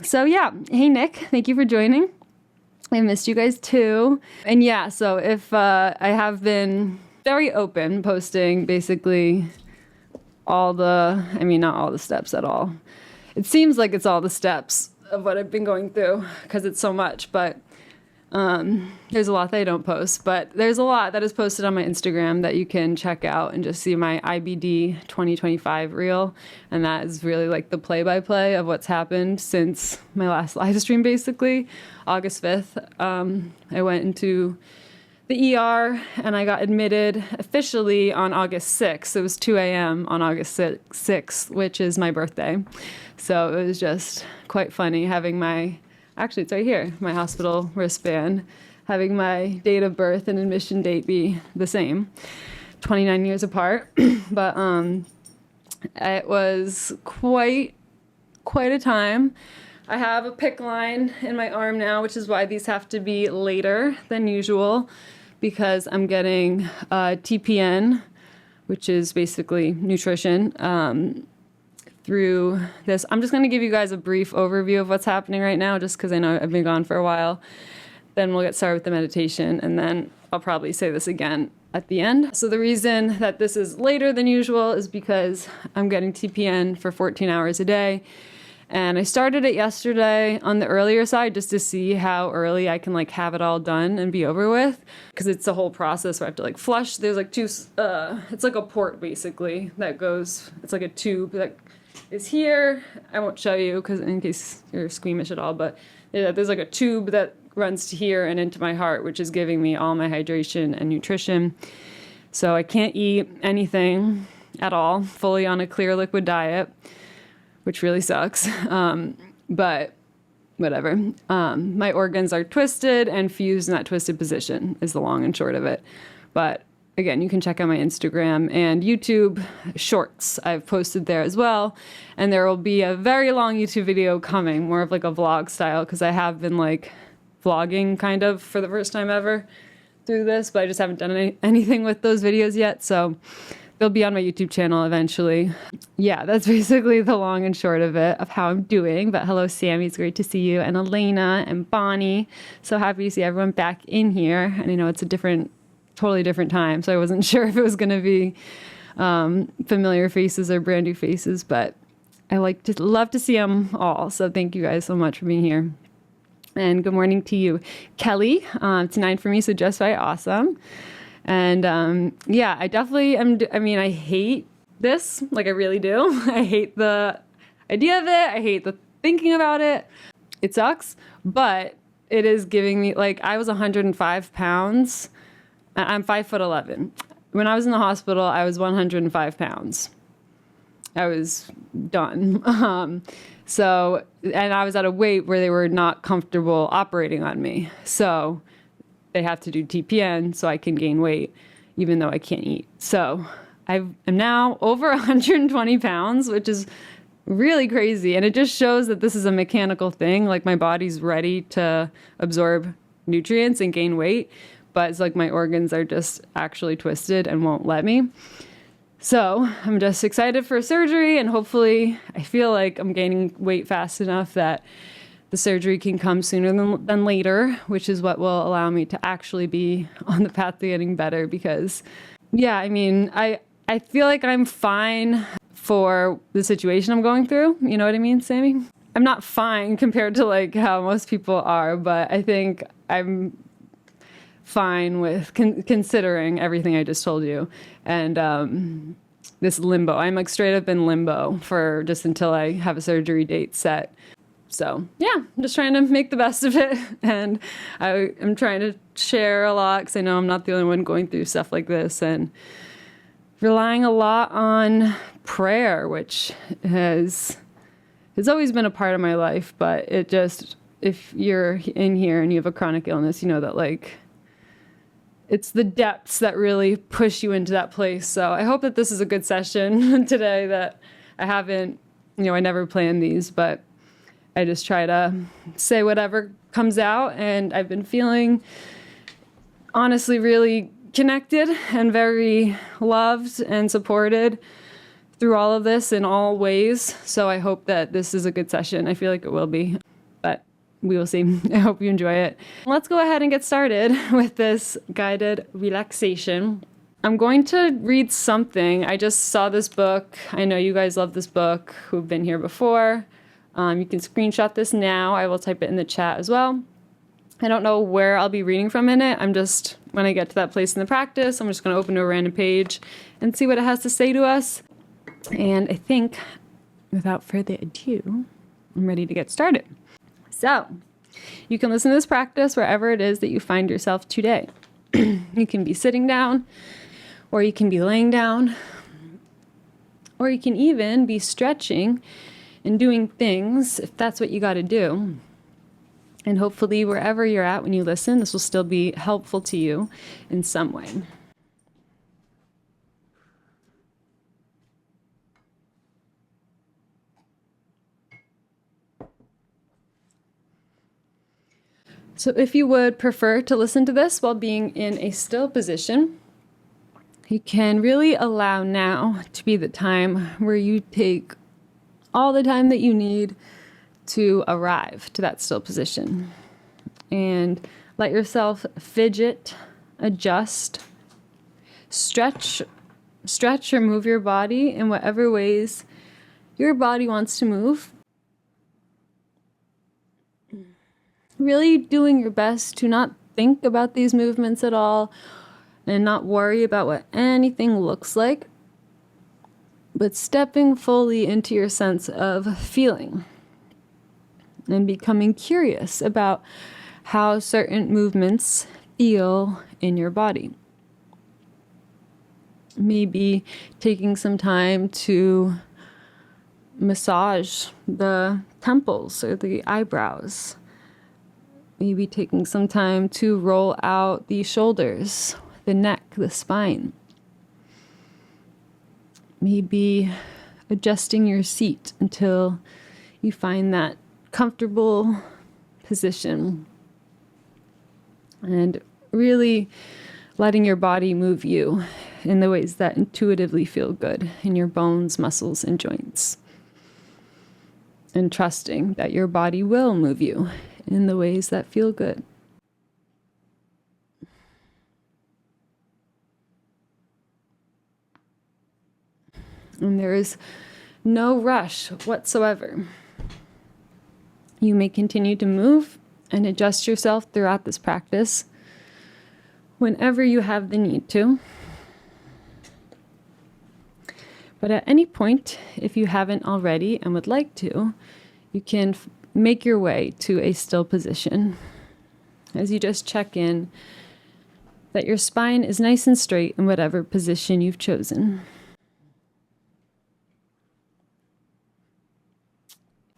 So yeah, hey Nick, thank you for joining. I missed you guys too. And yeah, so if I have been very open, posting basically not all the steps at all. It seems like it's all the steps of what I've been going through because it's so much, but there's a lot that I don't post, but there's a lot that is posted on my Instagram that you can check out and just see my IBD 2025 reel. And that is really like the play-by-play of what's happened since my last live stream, basically. August 5th, I went into the ER and I got admitted officially on August 6th. It was 2 a.m. on August 6th, which is my birthday. So it was just quite funny having actually, it's right here, my hospital wristband, having my date of birth and admission date be the same, 29 years apart. But it was quite a time. I have a PICC line in my arm now, which is why these have to be later than usual, because I'm getting TPN, which is basically nutrition, through this. I'm just going to give you guys a brief overview of what's happening right now, just because I know I've been gone for a while. Then we'll get started with the meditation, and then I'll probably say this again at the end. So the reason that this is later than usual is because I'm getting TPN for 14 hours a day. And I started it yesterday on the earlier side just to see how early I can like have it all done and be over with. Because it's a whole process where I have to like flush. There's like it's like a port basically that goes, it's like a tube that is here. I won't show you because in case you're squeamish at all, but yeah, there's like a tube that runs to here and into my heart, which is giving me all my hydration and nutrition. So I can't eat anything at all, fully on a clear liquid diet, which really sucks. But whatever. My organs are twisted and fused in that twisted position is the long and short of it. But again, you can check out my Instagram and YouTube shorts. I've posted there as well. And there will be a very long YouTube video coming, more of like a vlog style, because I have been like vlogging kind of for the first time ever through this, but I just haven't done anything with those videos yet. So they'll be on my YouTube channel eventually. Yeah, that's basically the long and short of it, of how I'm doing. But hello, Sammy. It's great to see you. And Elena and Bonnie. So happy to see everyone back in here. And I know it's a totally different time, so I wasn't sure if it was going to be familiar faces or brand new faces, but I love to see them all. So thank you guys so much for being here. And good morning to you, Kelly. It's 9 for me, so just right, awesome. And yeah, I definitely am. I mean, I hate this, like I really do. I hate the idea of it. I hate the thinking about it. It sucks, but it is giving me, like, I was 105 pounds. I'm 5'11". When I was in the hospital, I was 105 pounds. I was done. And I was at a weight where they were not comfortable operating on me. So they have to do TPN so I can gain weight, even though I can't eat. So I am now over 120 pounds, which is really crazy. And it just shows that this is a mechanical thing. Like my body's ready to absorb nutrients and gain weight, but it's like my organs are just actually twisted and won't let me. So I'm just excited for surgery, and hopefully I feel like I'm gaining weight fast enough that the surgery can come sooner than later, which is what will allow me to actually be on the path to getting better. Because, yeah, I mean, I feel like I'm fine for the situation I'm going through. You know what I mean, Sammy? I'm not fine compared to like how most people are, but I think I'm fine with considering everything I just told you. And this limbo, I'm like straight up in limbo for just until I have a surgery date set. So yeah, I'm just trying to make the best of it. And I'm trying to share a lot because I know I'm not the only one going through stuff like this, and relying a lot on prayer, which has always been a part of my life. But it just, if you're in here and you have a chronic illness, you know that like it's the depths that really push you into that place. So I hope that this is a good session today, that I never planned these, but I just try to say whatever comes out. And I've been feeling honestly really connected and very loved and supported through all of this in all ways. So I hope that this is a good session. I feel like it will be, but we will see. I hope you enjoy it. Let's go ahead and get started with this guided relaxation. I'm going to read something. I just saw this book. I know you guys love this book who've been here before. You can screenshot this now. I will type it in the chat as well. I don't know where I'll be reading from in it. When I get to that place in the practice, I'm just going to open to a random page and see what it has to say to us. And I think, without further ado, I'm ready to get started. So, you can listen to this practice wherever it is that you find yourself today. You can be sitting down, or you can be laying down, or you can even be stretching and doing things if that's what you got to do. And hopefully, wherever you're at when you listen, this will still be helpful to you in some way. So if you would prefer to listen to this while being in a still position, you can really allow now to be the time where you take all the time that you need to arrive to that still position. And let yourself fidget, adjust, stretch or move your body in whatever ways your body wants to move. Really doing your best to not think about these movements at all and not worry about what anything looks like, but stepping fully into your sense of feeling and becoming curious about how certain movements feel in your body. Maybe taking some time to massage the temples or the eyebrows. Maybe taking some time to roll out the shoulders, the neck, the spine. Maybe adjusting your seat until you find that comfortable position. And really letting your body move you in the ways that intuitively feel good in your bones, muscles, and joints. And trusting that your body will move you in the ways that feel good. And there is no rush whatsoever. You may continue to move and adjust yourself throughout this practice whenever you have the need to. But at any point, if you haven't already and would like to, you can make your way to a still position as you just check in that your spine is nice and straight in whatever position you've chosen.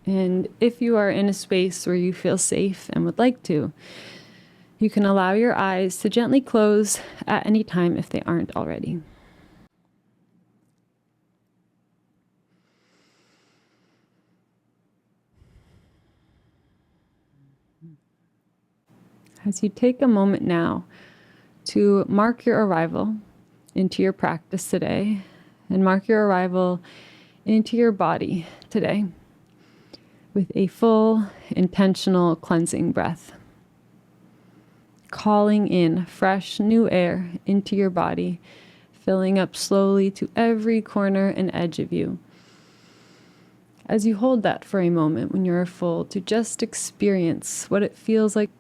And if you are in a space where you feel safe and would like to, you can allow your eyes to gently close at any time if they aren't already. As you take a moment now to mark your arrival into your practice today and mark your arrival into your body today with a full, intentional cleansing breath, calling in fresh, new air into your body, filling up slowly to every corner and edge of you. As you hold that for a moment when you're full, to just experience what it feels like.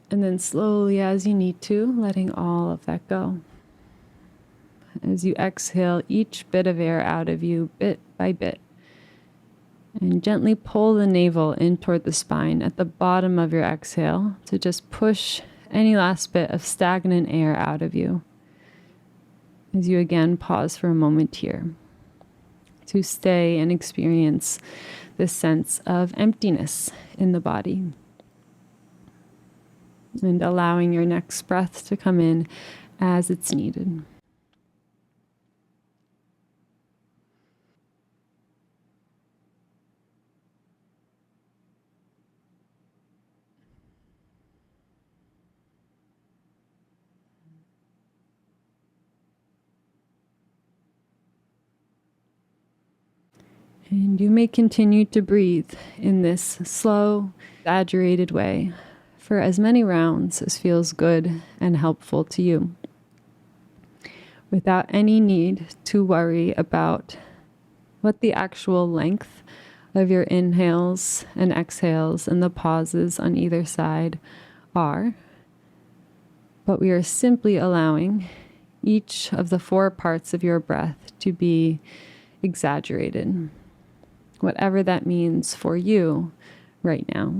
And then slowly, as you need to, letting all of that go. As you exhale each bit of air out of you, bit by bit. And gently pull the navel in toward the spine at the bottom of your exhale to just push any last bit of stagnant air out of you. As you again pause for a moment here to stay and experience this sense of emptiness in the body. And allowing your next breath to come in as it's needed. And you may continue to breathe in this slow, exaggerated way for as many rounds as feels good and helpful to you, without any need to worry about what the actual length of your inhales and exhales and the pauses on either side are. But we are simply allowing each of the 4 parts of your breath to be exaggerated, whatever that means for you right now.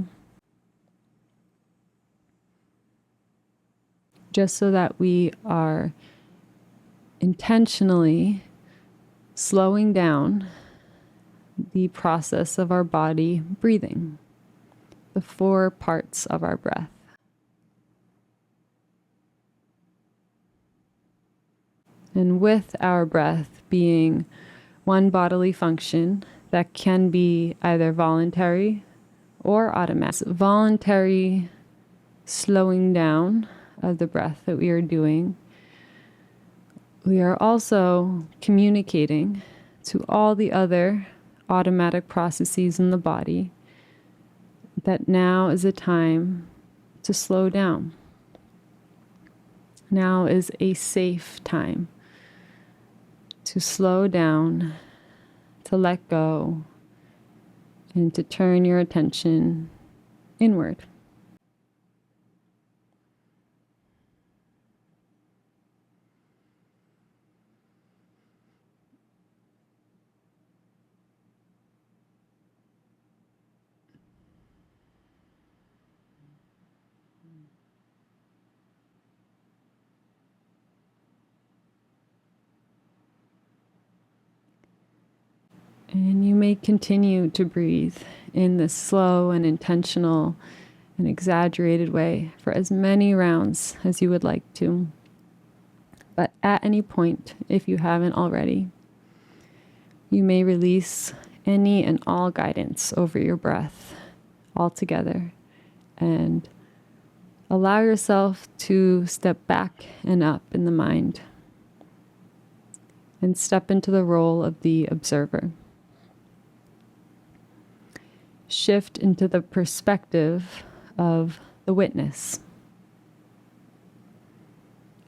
Just so that we are intentionally slowing down the process of our body breathing, the 4 parts of our breath. And with our breath being one bodily function that can be either voluntary or automatic, voluntary slowing down of the breath that we are doing, we are also communicating to all the other automatic processes in the body that now is a time to slow down. Now is a safe time to slow down, to let go, and to turn your attention inward. And you may continue to breathe in this slow and intentional and exaggerated way for as many rounds as you would like to. But at any point, if you haven't already, you may release any and all guidance over your breath altogether and allow yourself to step back and up in the mind and step into the role of the observer. Shift into the perspective of the witness,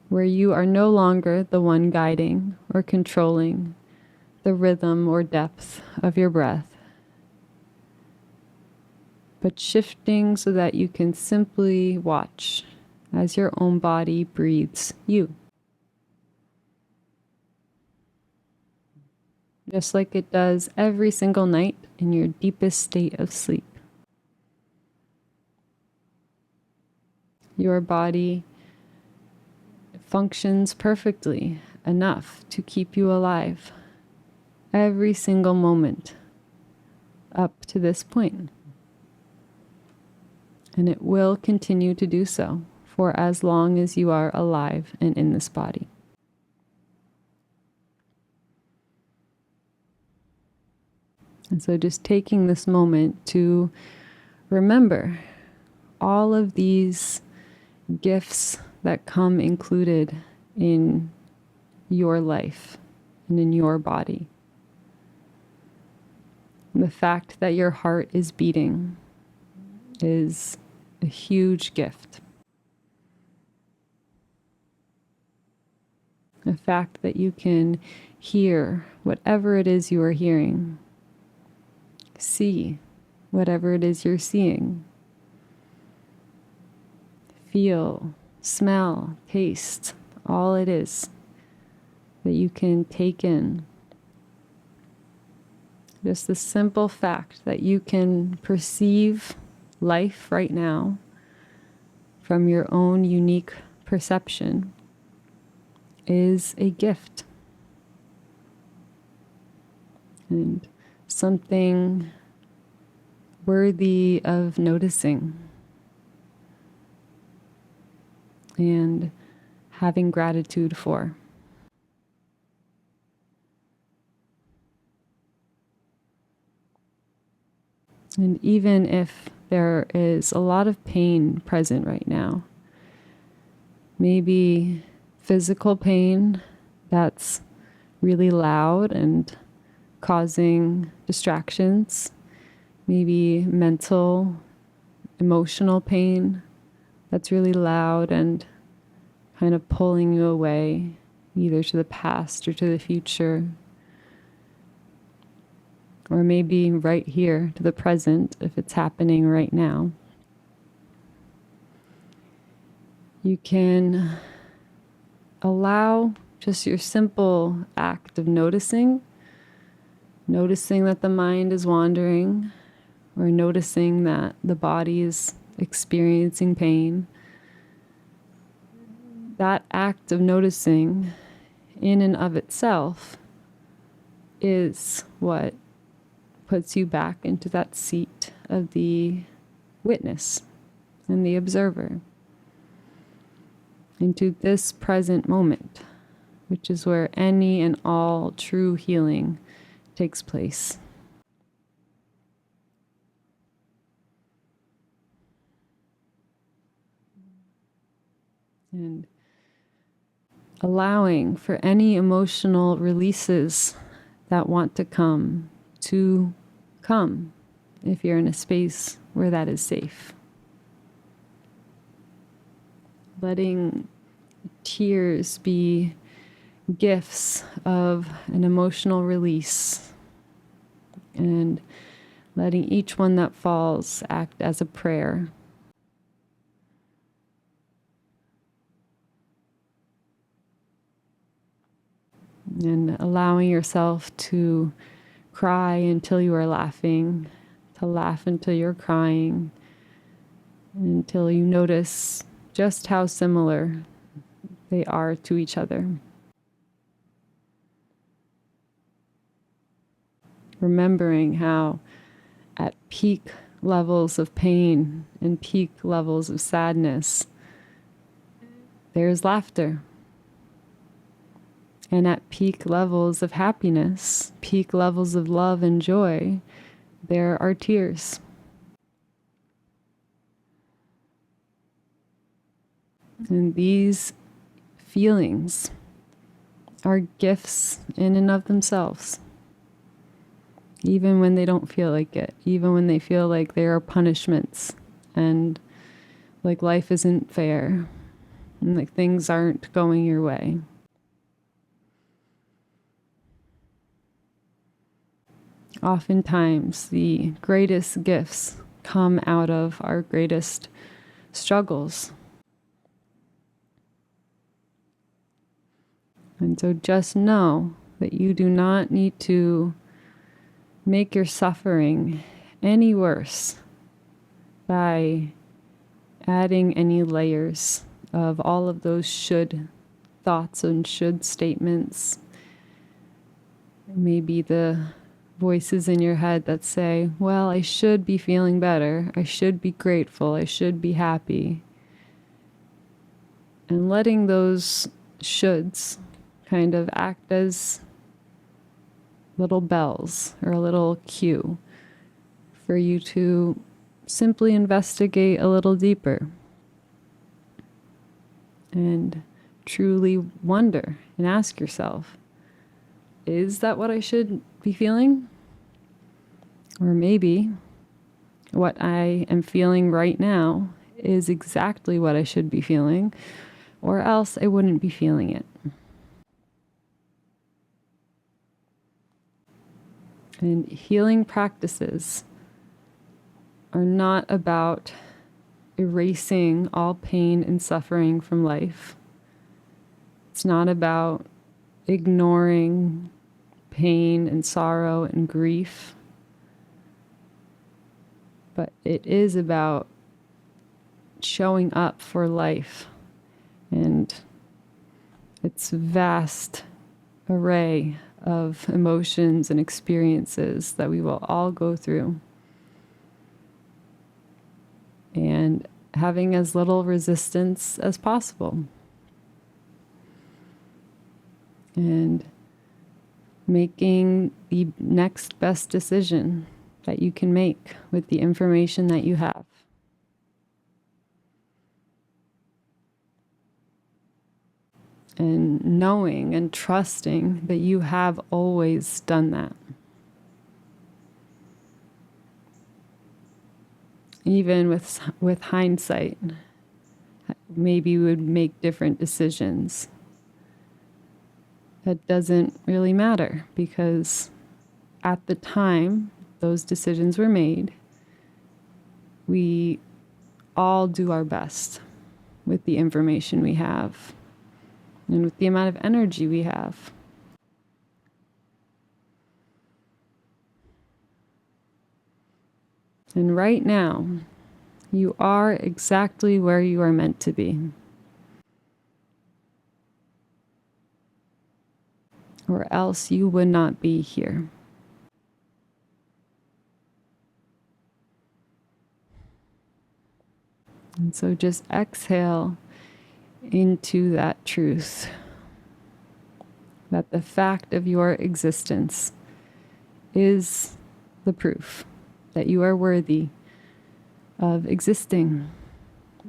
where you are no longer the one guiding or controlling the rhythm or depth of your breath, but shifting so that you can simply watch as your own body breathes you. Just like it does every single night in your deepest state of sleep. Your body functions perfectly enough to keep you alive every single moment up to this point. And it will continue to do so for as long as you are alive and in this body. And so just taking this moment to remember all of these gifts that come included in your life and in your body. And the fact that your heart is beating is a huge gift. The fact that you can hear whatever it is you are hearing, see whatever it is you're seeing, feel, smell, taste, all it is that you can take in. Just the simple fact that you can perceive life right now from your own unique perception is a gift. And something worthy of noticing and having gratitude for. And even if there is a lot of pain present right now, maybe physical pain that's really loud and causing distractions, maybe mental, emotional pain that's really loud and kind of pulling you away, either to the past or to the future, or maybe right here to the present if it's happening right now. You can allow just your simple act of noticing that the mind is wandering, or noticing that the body is experiencing pain. That act of noticing in and of itself is what puts you back into that seat of the witness and the observer, into this present moment, which is where any and all true healing takes place. And allowing for any emotional releases that want to come, if you're in a space where that is safe. Letting tears be gifts of an emotional release, and letting each one that falls act as a prayer. And allowing yourself to cry until you are laughing, to laugh until you're crying, until you notice just how similar they are to each other. Remembering how at peak levels of pain and peak levels of sadness, there's laughter. And at peak levels of happiness, peak levels of love and joy, there are tears. And these feelings are gifts in and of themselves. Even when they don't feel like it, even when they feel like they are punishments and like life isn't fair and like things aren't going your way. Oftentimes, the greatest gifts come out of our greatest struggles. And so just know that you do not need to make your suffering any worse by adding any layers of all of those should thoughts and should statements. Maybe the voices in your head that say, well, I should be feeling better, I should be grateful, I should be happy. And letting those shoulds kind of act as little bells or a little cue for you to simply investigate a little deeper and truly wonder and ask yourself, is that what I should be feeling? Or maybe what I am feeling right now is exactly what I should be feeling, or else I wouldn't be feeling it. And healing practices are not about erasing all pain and suffering from life. It's not about ignoring pain and sorrow and grief. But it is about showing up for life and its vast array of emotions and experiences that we will all go through. And having as little resistance as possible. And making the next best decision that you can make with the information that you have. And knowing and trusting that you have always done that. even with hindsight, maybe we would make different decisions. That doesn't really matter because at the time those decisions were made, we all do our best with the information we have and with the amount of energy we have. And right now, you are exactly where you are meant to be. Or else you would not be here. And so just exhale into that truth, that the fact of your existence is the proof that you are worthy of existing,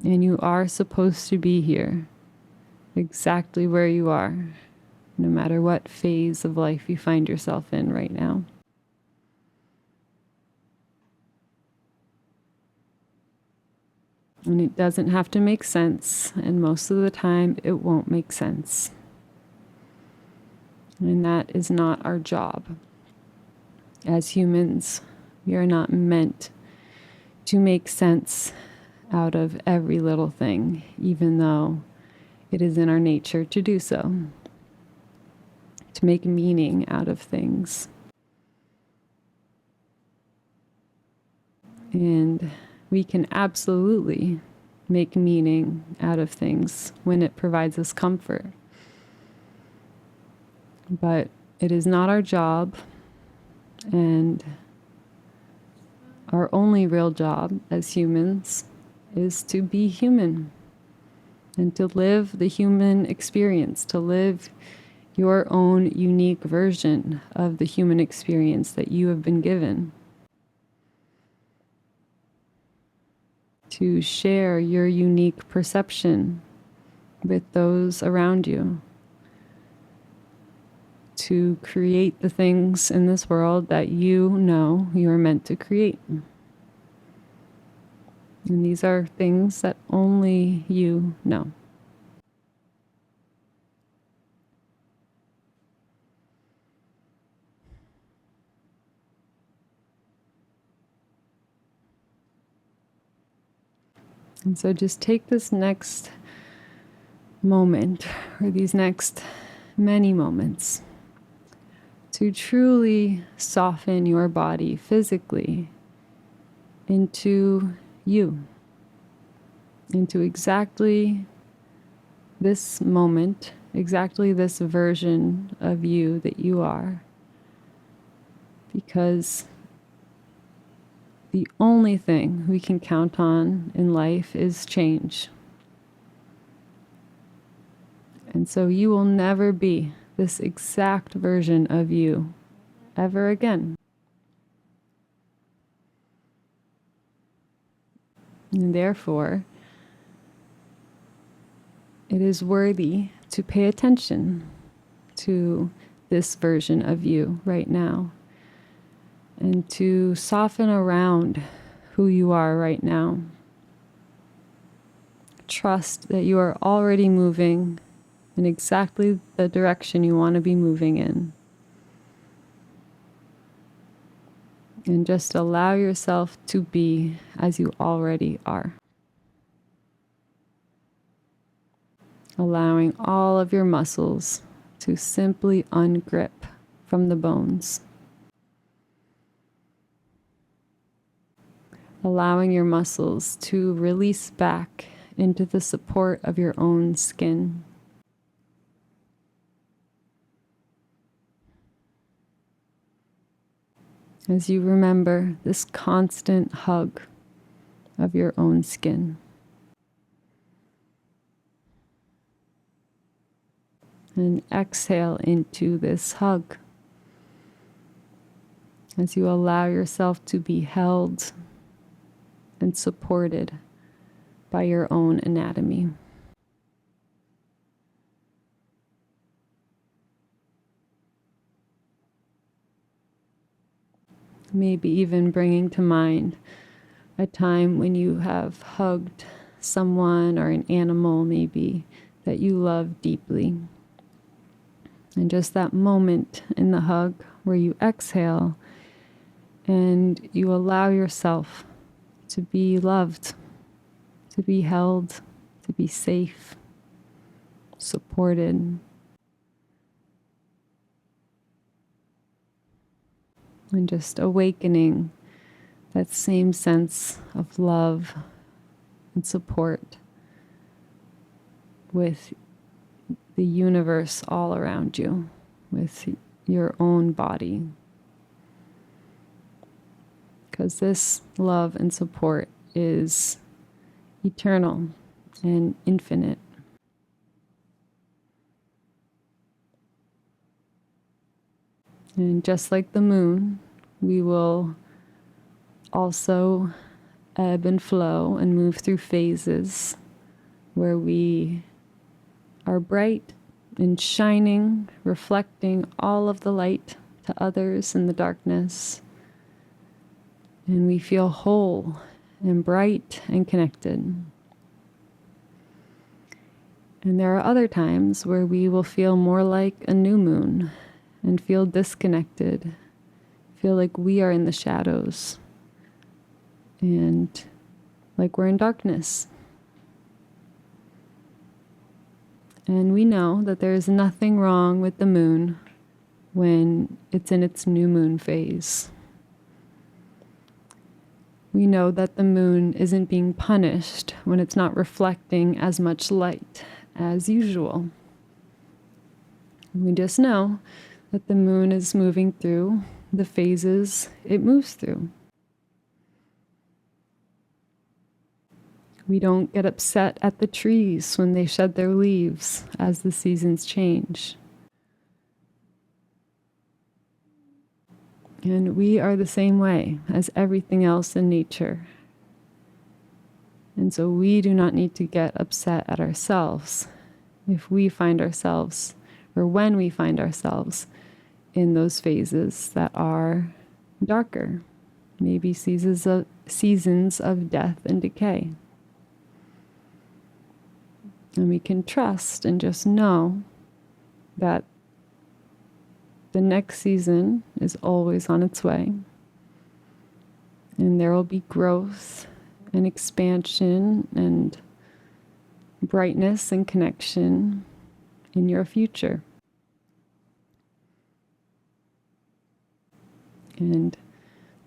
and you are supposed to be here, exactly where you are, no matter what phase of life you find yourself in right now. And it doesn't have to make sense, and most of the time it won't make sense. And that is not our job. As humans, we are not meant to make sense out of every little thing, even though it is in our nature to do so, to make meaning out of things. And we can absolutely make meaning out of things when it provides us comfort. But it is not our job, and our only real job as humans is to be human and to live the human experience, to live your own unique version of the human experience that you have been given. To share your unique perception with those around you. To create the things in this world that you know you are meant to create. And these are things that only you know. And so just take this next moment, or these next many moments, to truly soften your body physically into you, into exactly this moment, exactly this version of you that you are. Because the only thing we can count on in life is change. And so you will never be this exact version of you ever again. And therefore, it is worthy to pay attention to this version of you right now and to soften around who you are right now. Trust that you are already moving in exactly the direction you want to be moving in. And just allow yourself to be as you already are. Allowing all of your muscles to simply ungrip from the bones. Allowing your muscles to release back into the support of your own skin. As you remember this constant hug of your own skin. And exhale into this hug as you allow yourself to be held and supported by your own anatomy. Maybe even bringing to mind a time when you have hugged someone or an animal maybe that you love deeply. And just that moment in the hug where you exhale and you allow yourself to be loved, to be held, to be safe, supported. And just awakening that same sense of love and support with the universe all around you, with your own body. Because this love and support is eternal and infinite. And just like the moon, we will also ebb and flow and move through phases where we are bright and shining, reflecting all of the light to others in the darkness. And we feel whole and bright and connected. And there are other times where we will feel more like a new moon and feel disconnected, feel like we are in the shadows and like we're in darkness. And we know that there is nothing wrong with the moon when it's in its new moon phase. We know that the moon isn't being punished when it's not reflecting as much light as usual. We just know that the moon is moving through the phases it moves through. We don't get upset at the trees when they shed their leaves as the seasons change. And we are the same way as everything else in nature. And so we do not need to get upset at ourselves if we find ourselves, or when we find ourselves, in those phases that are darker, maybe seasons of death and decay. And we can trust and just know that the next season is always on its way. And there will be growth and expansion and brightness and connection in your future. And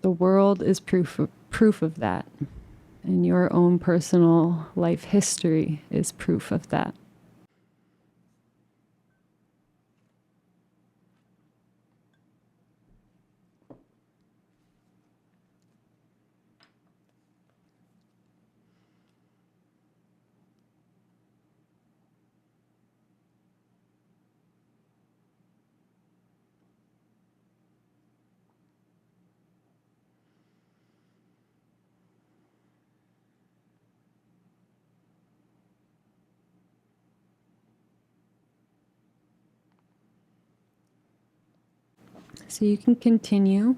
the world is proof of that. And your own personal life history is proof of that. So you can continue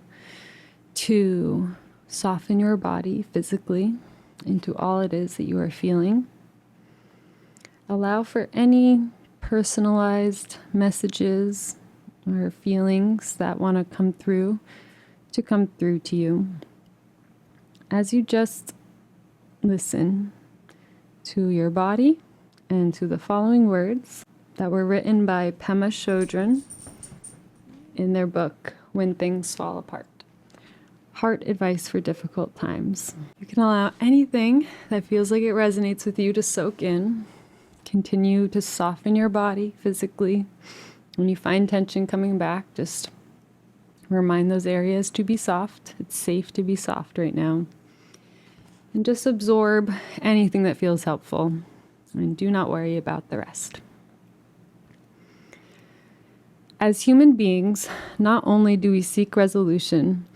to soften your body physically into all it is that you are feeling. Allow for any personalized messages or feelings that want to come through to you as you just listen to your body and to the following words that were written by Pema Chodron in their book, When Things Fall Apart. Heart advice for difficult times. You can allow anything that feels like it resonates with you to soak in. Continue to soften your body physically. When you find tension coming back, just remind those areas to be soft. It's safe to be soft right now. And just absorb anything that feels helpful. And do not worry about the rest. As human beings, not only do we seek resolution,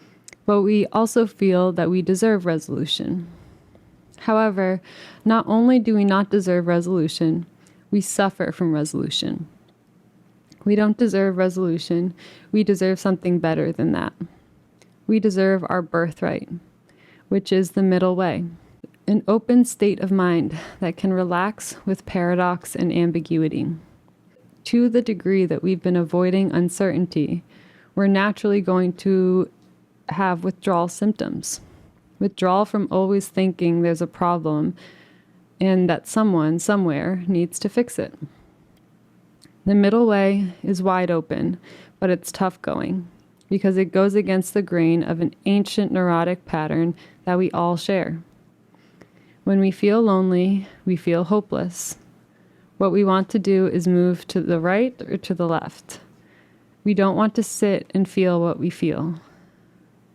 but we also feel that we deserve resolution. However, not only do we not deserve resolution, we suffer from resolution. We don't deserve resolution. We deserve something better than that. We deserve our birthright. which is the middle way. An open state of mind that can relax with paradox and ambiguity. To the degree that we've been avoiding uncertainty, we're naturally going to have withdrawal symptoms. Withdrawal from always thinking there's a problem and that someone somewhere needs to fix it. The middle way is wide open, but it's tough going because it goes against the grain of an ancient neurotic pattern that we all share. When we feel lonely, we feel hopeless. What we want to do is move to the right or to the left. We don't want to sit and feel what we feel.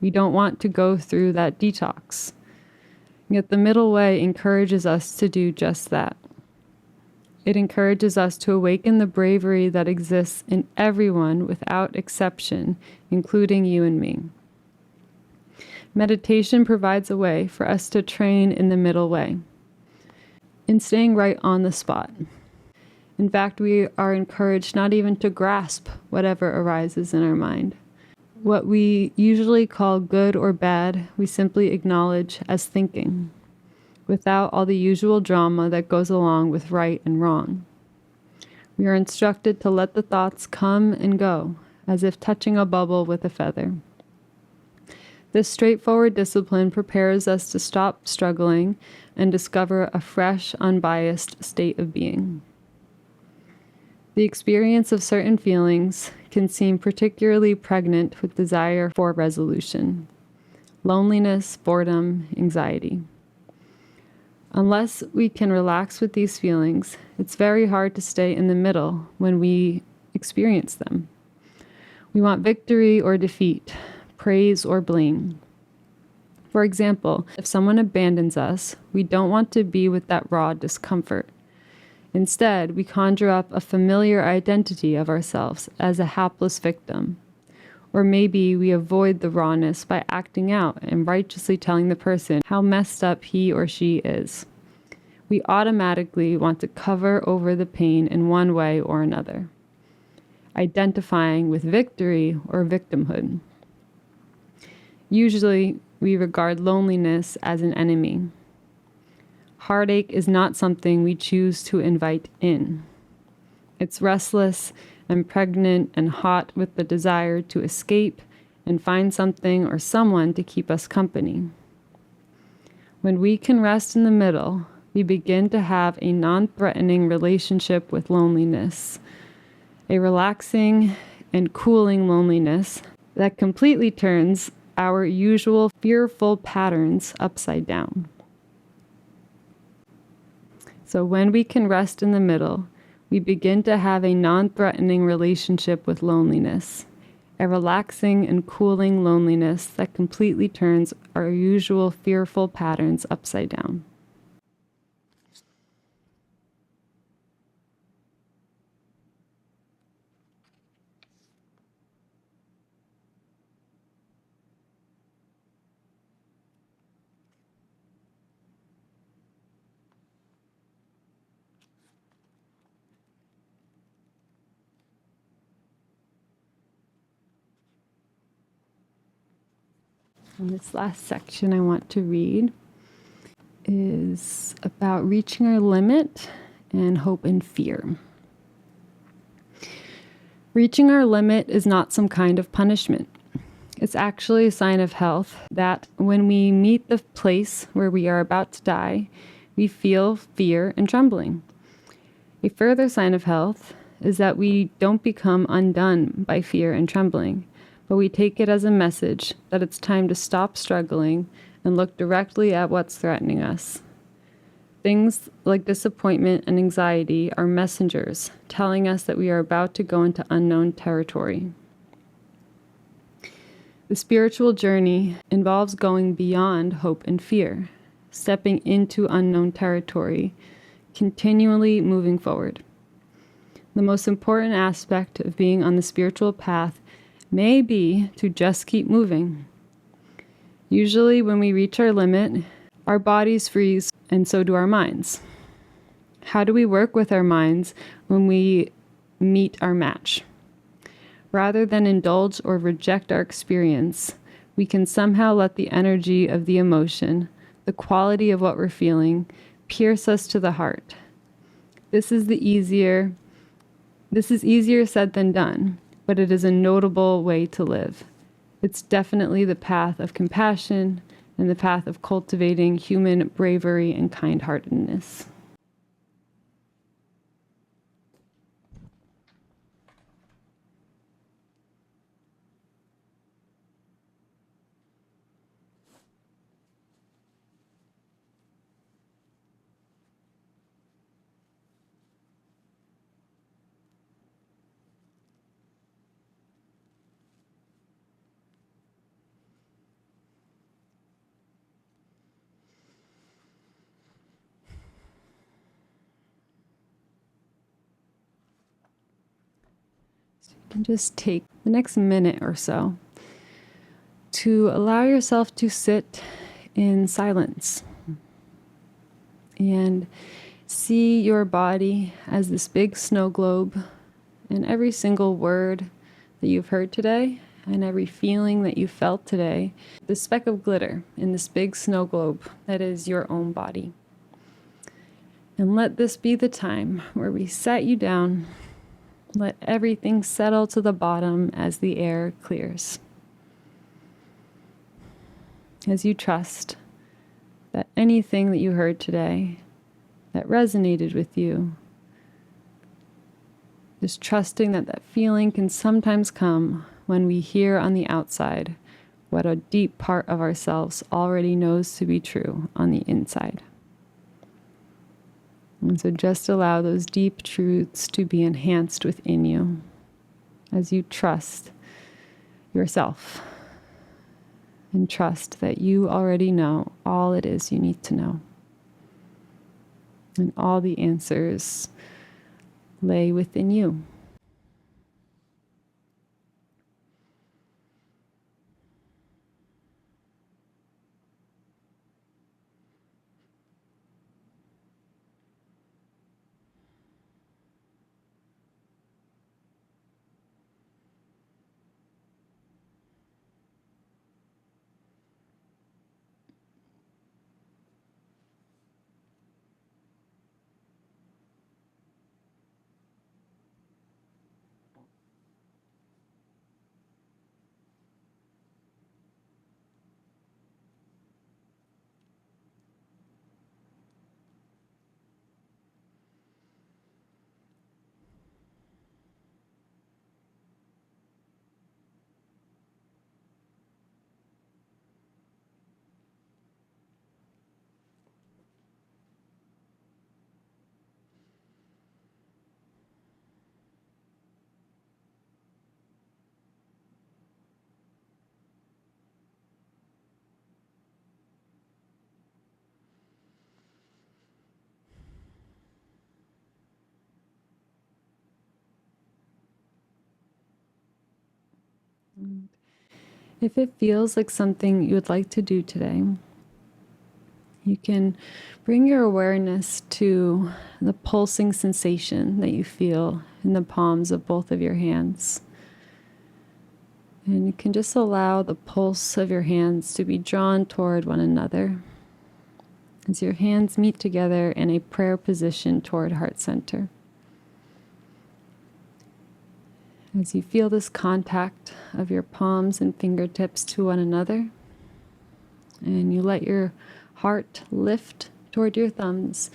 We don't want to go through that detox. Yet the middle way encourages us to do just that. It encourages us to awaken the bravery that exists in everyone without exception, including you and me. Meditation provides a way for us to train in the middle way, in staying right on the spot. In fact, we are encouraged not even to grasp whatever arises in our mind. What we usually call good or bad, we simply acknowledge as thinking, without all the usual drama that goes along with right and wrong. We are instructed to let the thoughts come and go, as if touching a bubble with a feather. This straightforward discipline prepares us to stop struggling and discover a fresh, unbiased state of being. The experience of certain feelings can seem particularly pregnant with desire for resolution: loneliness, boredom, anxiety. Unless we can relax with these feelings, it's very hard to stay in the middle when we experience them. We want victory or defeat, praise or blame. For example, if someone abandons us, we don't want to be with that raw discomfort. Instead, we conjure up a familiar identity of ourselves as a hapless victim. Or maybe we avoid the rawness by acting out and righteously telling the person how messed up he or she is. We automatically want to cover over the pain in one way or another, identifying with victory or victimhood. Usually, we regard loneliness as an enemy. Heartache is not something we choose to invite in. It's restless and pregnant and hot with the desire to escape and find something or someone to keep us company. When we can rest in the middle, we begin to have a non-threatening relationship with loneliness, a relaxing and cooling loneliness that completely turns our usual fearful patterns upside down. So when we can rest in the middle, we begin to have a non-threatening relationship with loneliness, a relaxing and cooling loneliness that completely turns our usual fearful patterns upside down. And this last section I want to read is about reaching our limit and hope and fear. Reaching our limit is not some kind of punishment. It's actually a sign of health that when we meet the place where we are about to die, we feel fear and trembling. A further sign of health is that we don't become undone by fear and trembling, but we take it as a message that it's time to stop struggling and look directly at what's threatening us. Things like disappointment and anxiety are messengers telling us that we are about to go into unknown territory. The spiritual journey involves going beyond hope and fear, stepping into unknown territory, continually moving forward. The most important aspect of being on the spiritual path may be to just keep moving. Usually when we reach our limit, our bodies freeze and so do our minds. How do we work with our minds when we meet our match? Rather than indulge or reject our experience, we can somehow let the energy of the emotion, the quality of what we're feeling, pierce us to the heart. This is easier said than done, but it is a notable way to live. It's definitely the path of compassion and the path of cultivating human bravery and kind-heartedness. And just take the next minute or so to allow yourself to sit in silence and see your body as this big snow globe, and every single word that you've heard today and every feeling that you felt today, the speck of glitter in this big snow globe that is your own body. And let this be the time where we set you down. Let everything settle to the bottom as the air clears. As you trust that anything that you heard today that resonated with you, just trusting that that feeling can sometimes come when we hear on the outside what a deep part of ourselves already knows to be true on the inside. And so just allow those deep truths to be enhanced within you as you trust yourself and trust that you already know all it is you need to know. And all the answers lay within you. If it feels like something you would like to do today, you can bring your awareness to the pulsing sensation that you feel in the palms of both of your hands. And you can just allow the pulse of your hands to be drawn toward one another as your hands meet together in a prayer position toward heart center. As you feel this contact of your palms and fingertips to one another, and you let your heart lift toward your thumbs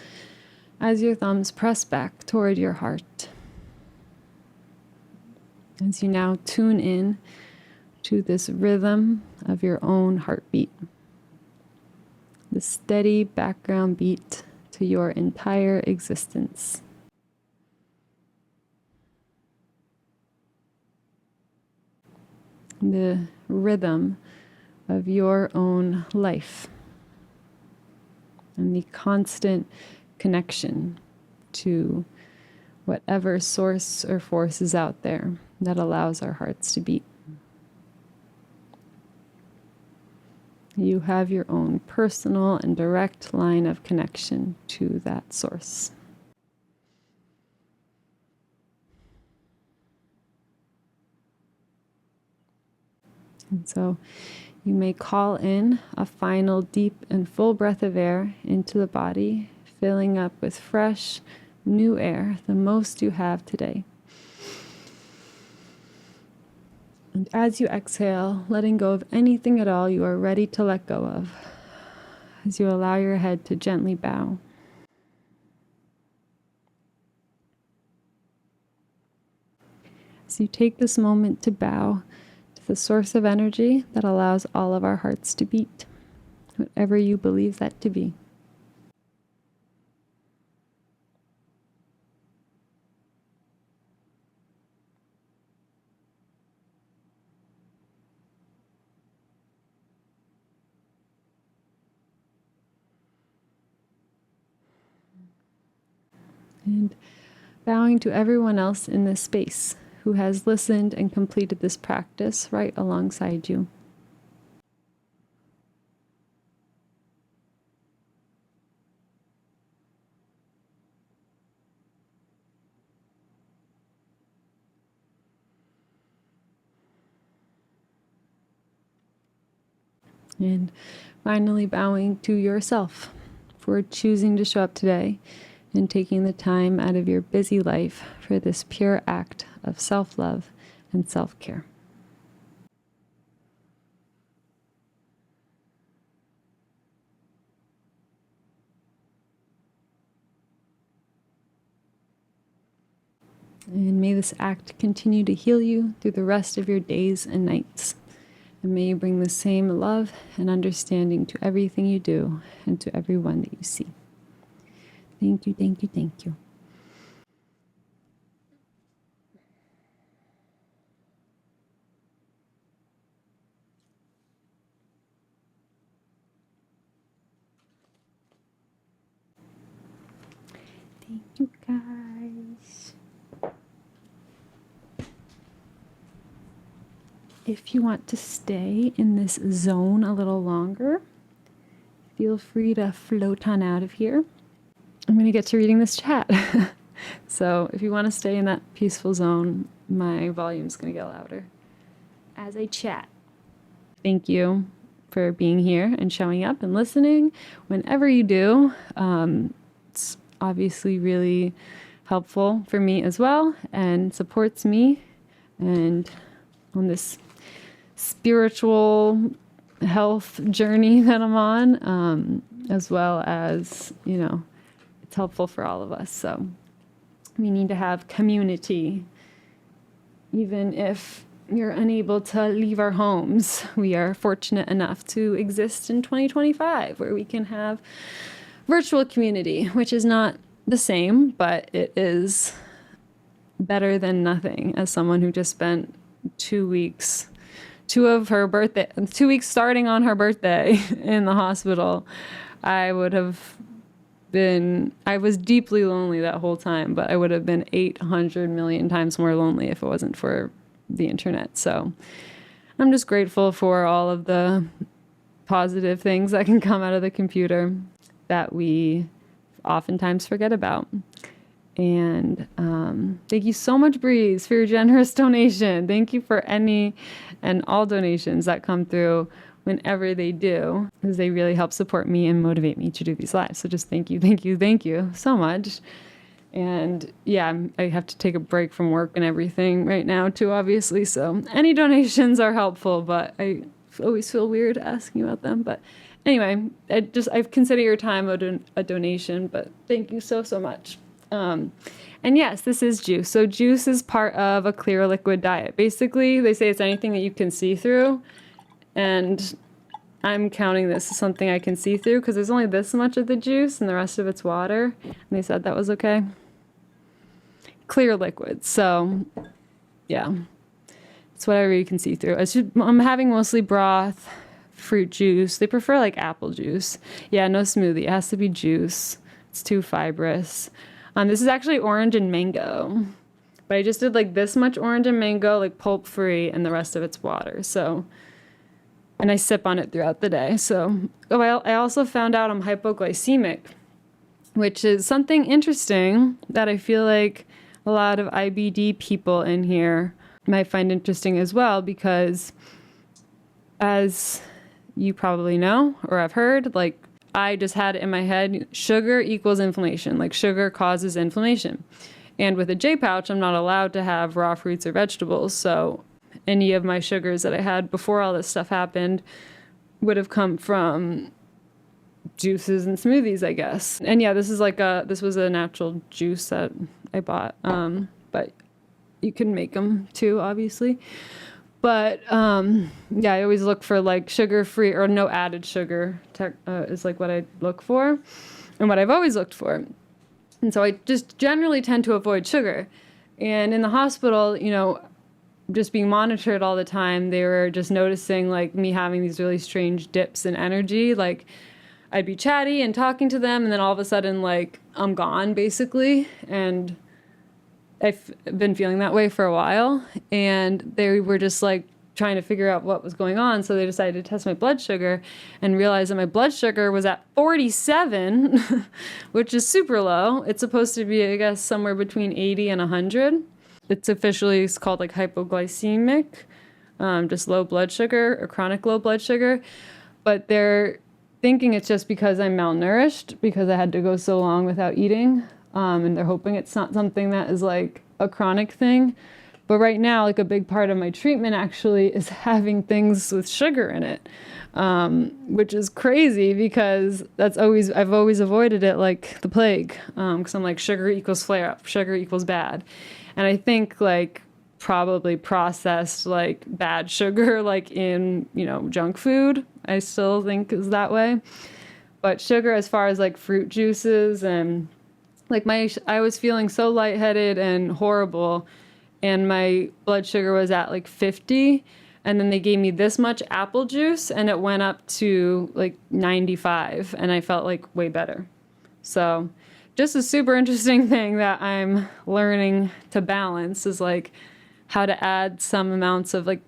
as your thumbs press back toward your heart. As you now tune in to this rhythm of your own heartbeat, the steady background beat to your entire existence. The rhythm of your own life and the constant connection to whatever source or force is out there that allows our hearts to beat. You have your own personal and direct line of connection to that source. And so You may call in a final deep and full breath of air into the body, filling up with fresh, new air, the most you have today. And as you exhale, letting go of anything at all you are ready to let go of, as you allow your head to gently bow. As you take this moment to bow to the source of energy that allows all of our hearts to beat, whatever you believe that to be. And bowing to everyone else in this space who has listened and completed this practice right alongside you. And finally bowing to yourself for choosing to show up today and taking the time out of your busy life for this pure act of self-love and self-care. And may this act continue to heal you through the rest of your days and nights. And may you bring the same love and understanding to everything you do and to everyone that you see. Thank you, thank you, thank you. Thank you, guys. If you want to stay in this zone a little longer, feel free to float on out of here. I'm going to get to reading this chat. So if you want to stay in that peaceful zone, my volume's going to get louder as I chat. Thank you for being here and showing up and listening whenever you do. It's obviously really helpful for me as well and supports me and on this spiritual health journey that I'm on, as well as, it's helpful for all of us. So we need to have community. Even if you're unable to leave our homes, we are fortunate enough to exist in 2025 where we can have virtual community, which is not the same, but it is better than nothing. As someone who just spent 2 weeks, 2 weeks starting on her birthday in the hospital, I was deeply lonely that whole time, but I would have been 800 million times more lonely if it wasn't for the internet. So I'm just grateful for all of the positive things that can come out of the computer that we oftentimes forget about. And thank you so much, Breeze, for your generous donation. Thank you for any and all donations that come through whenever they do, because they really help support me and motivate me to do these lives. So just thank you so much. And yeah, I have to take a break from work and everything right now too, obviously. So any donations are helpful, but I always feel weird asking about them. But anyway, I consider your time a donation, but thank you so much. And yes, this is juice. So juice is part of a clear liquid diet. Basically, they say it's anything that you can see through. And I'm counting this as something I can see through because there's only this much of the juice and the rest of it's water. And they said that was okay. Clear liquid. So yeah, it's whatever you can see through. I'm having mostly broth, fruit juice. They prefer like apple juice. Yeah, no smoothie. It has to be juice. It's too fibrous. This is actually orange and mango, but I just did like this much orange and mango, like pulp free, and the rest of it's water. So, and I sip on it throughout the day. So, I also found out I'm hypoglycemic, which is something interesting that I feel like a lot of IBD people in here might find interesting as well, because as you probably know or have heard, like I just had it in my head, sugar equals inflammation. Like sugar causes inflammation. And with a J pouch, I'm not allowed to have raw fruits or vegetables. So any of my sugars that I had before all this stuff happened would have come from juices and smoothies, I guess. And yeah, this was a natural juice that I bought. But you can make them too, obviously. But yeah, I always look for like sugar-free or no added sugar is like what I look for and what I've always looked for. And so I just generally tend to avoid sugar. And in the hospital, you know, just being monitored all the time, they were just noticing like me having these really strange dips in energy. Like I'd be chatty and talking to them, and then all of a sudden like I'm gone basically. And I've been feeling that way for a while, and they were just like trying to figure out what was going on. So they decided to test my blood sugar and realized that my blood sugar was at 47, which is super low. It's supposed to be, I guess, somewhere between 80 and 100. It's called like hypoglycemic, just low blood sugar or chronic low blood sugar. But they're thinking it's just because I'm malnourished because I had to go so long without eating. And they're hoping it's not something that is like a chronic thing. But right now, like a big part of my treatment actually is having things with sugar in it, which is crazy because I've always avoided it like the plague. Because I'm like, sugar equals flare up, sugar equals bad. And I think like probably processed like bad sugar, like in, you know, junk food, I still think is that way. But sugar as far as like fruit juices and like I was feeling so lightheaded and horrible, and my blood sugar was at like 50, and then they gave me this much apple juice and it went up to like 95, and I felt like way better. So just a super interesting thing that I'm learning to balance is like how to add some amounts of like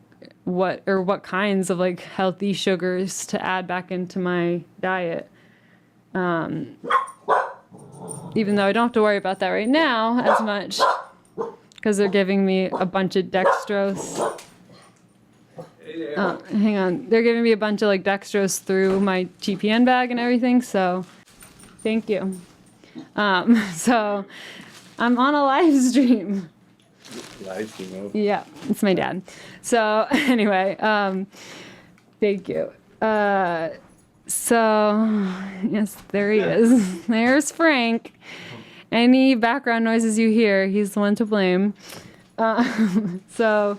what kinds of like healthy sugars to add back into my diet. Even though I don't have to worry about that right now as much because they're giving me a bunch of dextrose. Hang on. They're giving me a bunch of like dextrose through my TPN bag and everything. So thank you. So I'm on a live stream. Live stream? Yeah, it's my dad. So anyway, thank you. So, yes, there he is. There's Frank. Any background noises you hear, he's the one to blame. So,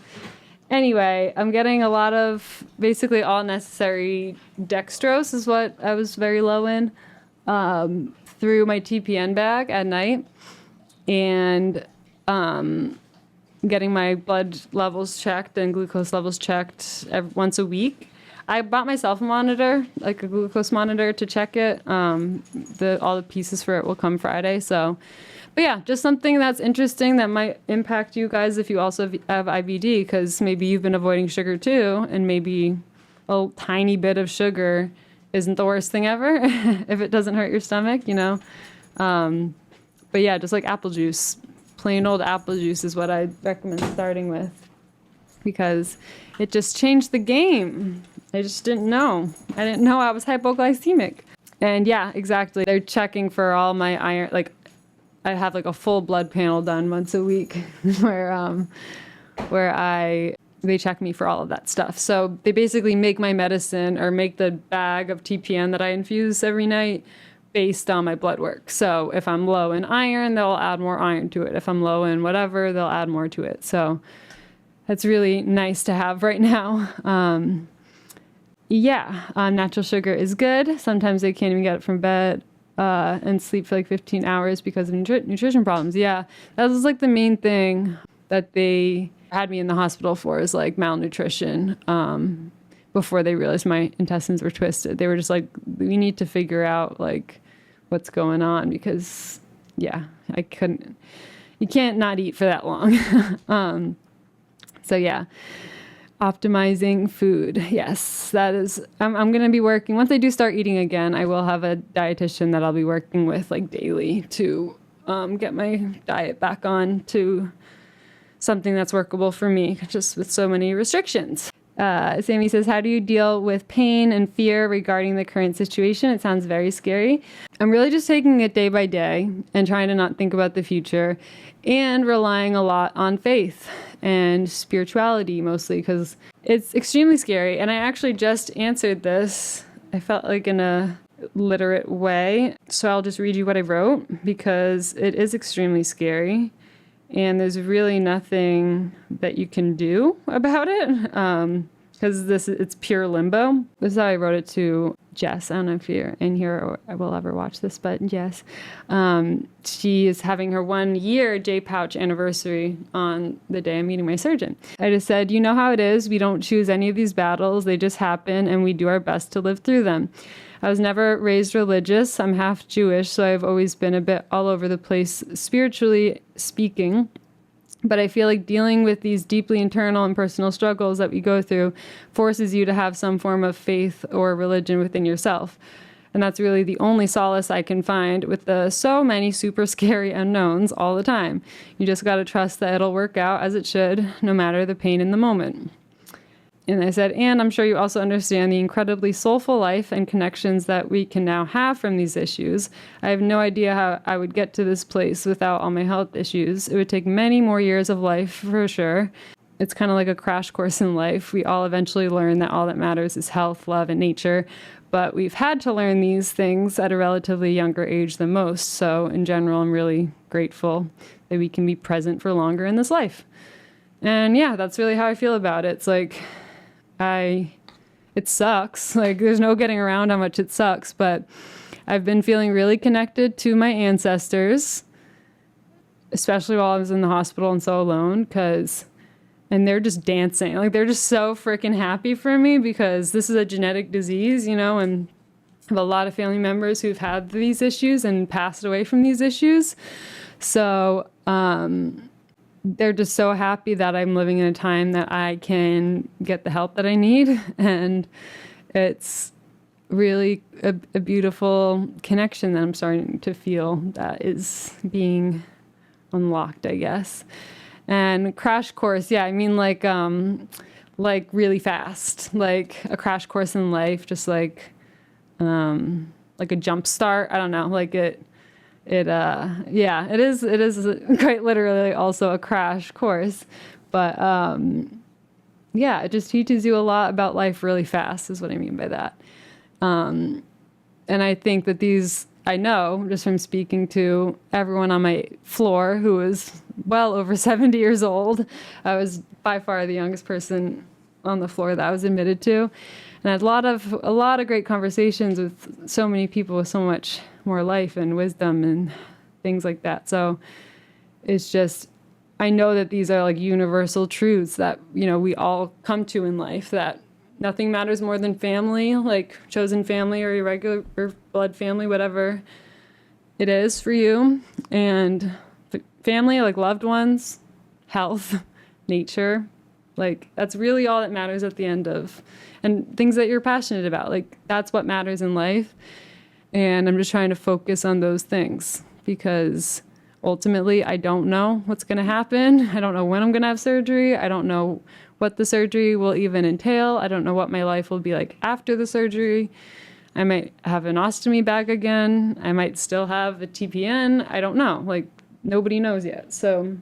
anyway, I'm getting a lot of basically all necessary dextrose is what I was very low in through my TPN bag at night. And getting my blood levels checked and glucose levels checked once a week. I bought myself a monitor, like a glucose monitor, to check it. All the pieces for it will come Friday. So, but yeah, just something that's interesting that might impact you guys if you also have IBD, because maybe you've been avoiding sugar too, and maybe a tiny bit of sugar isn't the worst thing ever if it doesn't hurt your stomach, you know. But yeah, just like apple juice, plain old apple juice is what I recommend starting with, because it just changed the game. I just didn't know. I didn't know I was hypoglycemic. And yeah, exactly. They're checking for all my iron. Like I have like a full blood panel done once a week where they check me for all of that stuff. So they basically make my medicine or make the bag of TPN that I infuse every night based on my blood work. So if I'm low in iron, they'll add more iron to it. If I'm low in whatever, they'll add more to it. So that's really nice to have right now. Natural sugar is good. Sometimes they can't even get it from bed and sleep for like 15 hours because of nutrition problems. Yeah, that was like the main thing that they had me in the hospital for, is like malnutrition. Before they realized my intestines were twisted, they were just like, we need to figure out like what's going on, because you can't not eat for that long. So yeah. Optimizing food. Yes, that is, I'm going to be working, once I do start eating again, I will have a dietitian that I'll be working with like daily to get my diet back on to something that's workable for me, just with so many restrictions. Sammy says, how do you deal with pain and fear regarding the current situation? It sounds very scary. I'm really just taking it day by day and trying to not think about the future and relying a lot on faith and spirituality mostly because it's extremely scary. And I actually just answered this, I felt like in a literate way. So I'll just read you what I wrote because it is extremely scary. And there's really nothing that you can do about it because it's pure limbo. This is how I wrote it to Jess. I don't know if you're in here or will ever watch this, but Jess. She is having her 1-year J-pouch anniversary on the day I'm meeting my surgeon. I just said, you know how it is. We don't choose any of these battles. They just happen, and we do our best to live through them. I was never raised religious. I'm half Jewish, so I've always been a bit all over the place, spiritually speaking. But I feel like dealing with these deeply internal and personal struggles that we go through forces you to have some form of faith or religion within yourself. And that's really the only solace I can find with the so many super scary unknowns all the time. You just got to trust that it'll work out as it should, no matter the pain in the moment. And I said, and I'm sure you also understand the incredibly soulful life and connections that we can now have from these issues. I have no idea how I would get to this place without all my health issues. It would take many more years of life for sure. It's kind of like a crash course in life. We all eventually learn that all that matters is health, love, and nature. But we've had to learn these things at a relatively younger age than most. So in general, I'm really grateful that we can be present for longer in this life. And yeah, that's really how I feel about it. It's like, it sucks. Like, there's no getting around how much it sucks, but I've been feeling really connected to my ancestors, especially while I was in the hospital and so alone, and they're just dancing. Like, they're just so freaking happy for me because this is a genetic disease, and I have a lot of family members who've had these issues and passed away from these issues. So, they're just so happy that I'm living in a time that I can get the help that I need. And it's really a beautiful connection that I'm starting to feel that is being unlocked, I guess. And crash course, yeah, I mean like really fast, like a crash course in life, just like a jump start. I don't know, like it is quite literally also a crash course, but it just teaches you a lot about life really fast is what I mean by that. And I think that I know just from speaking to everyone on my floor who is well over 70 years old. I was by far the youngest person on the floor that I was admitted to. And I had a lot of great conversations with so many people with so much more life and wisdom and things like that. So it's just, I know that these are like universal truths that, we all come to in life, that nothing matters more than family, like chosen family or irregular or blood family, whatever it is for you. And family, like loved ones, health, nature, like that's really all that matters at the end of, and things that you're passionate about, like that's what matters in life. And I'm just trying to focus on those things because ultimately I don't know what's going to happen. I don't know when I'm going to have surgery. I don't know what the surgery will even entail. I don't know what my life will be like after the surgery. I might have an ostomy bag again. I might still have a TPN. I don't know. Like, nobody knows yet. So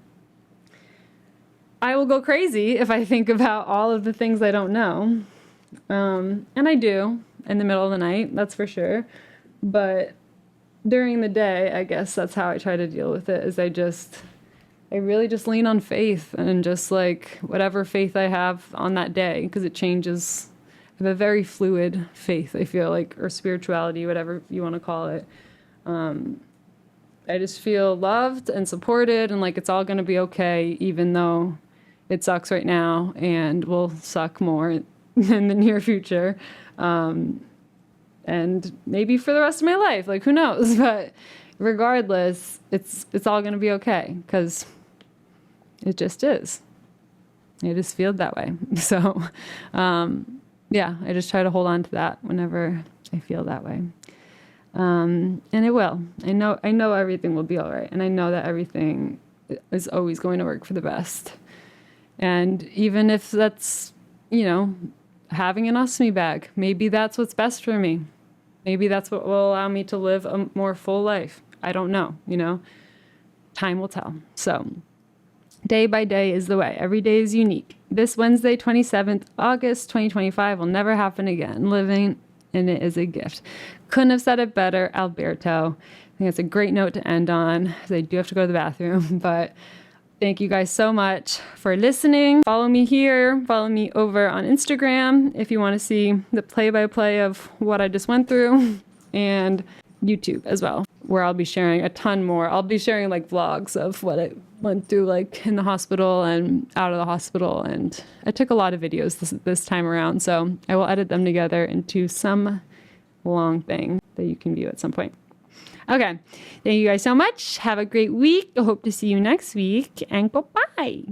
I will go crazy if I think about all of the things I don't know. And I do in the middle of the night, that's for sure. But during the day, I guess that's how I try to deal with it, is I really just lean on faith and just like whatever faith I have on that day, because it changes. I have a very fluid faith, I feel like, or spirituality, whatever you want to call it. I just feel loved and supported and like it's all going to be okay, even though it sucks right now and will suck more in the near future. And maybe for the rest of my life, like who knows? But regardless, it's all going to be okay because it just is. I just feel that way. So, I just try to hold on to that whenever I feel that way. And it will. I know everything will be all right. And I know that everything is always going to work for the best. And even if that's you know, having an ostomy bag. Maybe that's what's best for me. Maybe that's what will allow me to live a more full life. I don't know, you know. Time will tell. So day by day is the way. Every day is unique. This Wednesday, 27th August, 2025 will never happen again. Living in it is a gift. Couldn't have said it better, Alberto. I think it's a great note to end on, because I do have to go to the bathroom. But thank you guys so much for listening. Follow me here. Follow me over on Instagram if you want to see the play-by-play of what I just went through, and YouTube as well, where I'll be sharing a ton more. I'll be sharing like vlogs of what I went through, like in the hospital and out of the hospital. And I took a lot of videos this time around, so I will edit them together into some long thing that you can view at some point. Okay, thank you guys so much. Have a great week. I hope to see you next week, and goodbye.